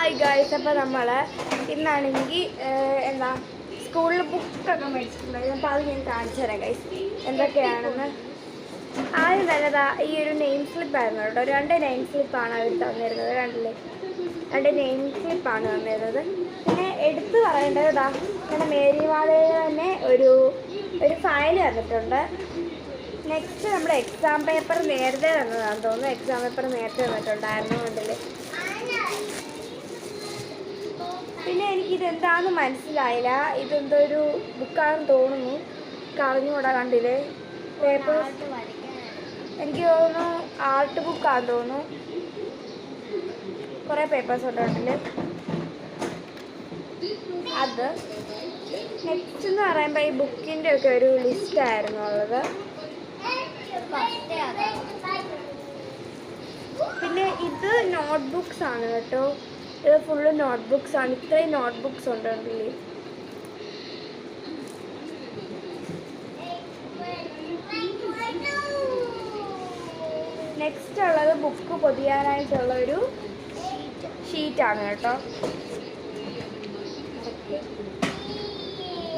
Hi guys, അപ്പോൾ നമ്മൾ ഇന്നാണെങ്കിൽ എന്താ സ്കൂളിൽ ബുക്കൊക്കെ മേടിച്ചിട്ടുണ്ടായിരുന്നു. അപ്പോൾ അത് ഞാൻ കാണിച്ചു തരാം ഗൈസ് എന്തൊക്കെയാണെന്ന്. ആദ്യം തന്നെ ഈ ഒരു നെയിം സ്ലിപ്പായിരുന്നു കേട്ടോ. 2 നെയിം സ്ലിപ്പാണ് അവർ തന്നിരുന്നത്. കണ്ടില്ലേ, 2 നെയിം സ്ലിപ്പാണ് തന്നിരുന്നത്. പിന്നെ എടുത്തു പറയേണ്ടത് ഇങ്ങനെ മേരിമാതയിൽ തന്നെ ഒരു ഫയൽ തന്നിട്ടുണ്ട്. നെക്സ്റ്റ് നമ്മുടെ എക്സാം പേപ്പർ നേരത്തെ തന്നതാണെന്ന് തോന്നുന്നു. എക്സാം പേപ്പർ നേരത്തെ തന്നിട്ടുണ്ടായിരുന്നു. കണ്ടില്ലേ, പിന്നെ എനിക്കിതെന്താണെന്ന് മനസ്സിലായില്ല. ഇതെന്തോ ഒരു ബുക്കാണെന്ന് തോന്നുന്നു. അറിഞ്ഞുകൂടാ. കണ്ടില്ലേ പേപ്പർ, എനിക്ക് തോന്നുന്നു ആർട്ട് ബുക്കാണെന്ന് തോന്നുന്നു. കുറേ പേപ്പേഴ്സ് ഉണ്ട് കണ്ടില്ലേ. അത് നെക്സ്റ്റ് എന്ന് പറയുമ്പോൾ ഈ ബുക്കിൻ്റെ ഒക്കെ ഒരു ലിസ്റ്റായിരുന്നു ഉള്ളത്. പിന്നെ ഇത് നോട്ട്ബുക്സ് ആണ് കേട്ടോ. ഇത് ഫുള്ള് നോട്ട്ബുക്സ് ആണ്. ഇത്രയും നോട്ട്ബുക്സ് ഉണ്ടല്ലേ. നെക്സ്റ്റ് ഉള്ളത് ബുക്ക് പൊതിയാനായിട്ടുള്ള ഒരു ഷീറ്റാണ് കേട്ടോ.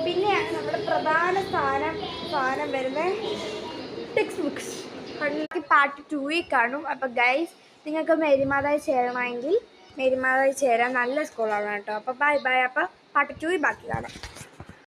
പിന്നെയാണ് നമ്മുടെ പ്രധാന സാധനം വരുന്ന ടെക്സ്റ്റ് ബുക്സ്. പാർട്ട് 2 കാണും. അപ്പോൾ ഗൈസ്, നിങ്ങൾക്ക് മേരിമാതായി ചേരണമെങ്കിൽ മേരിമാതായി ചേരാൻ നല്ല സ്കൂളാണ് കേട്ടോ. അപ്പോൾ ബൈ. അപ്പോൾ പാർട്ട് 2 ബാക്കി കാണാം.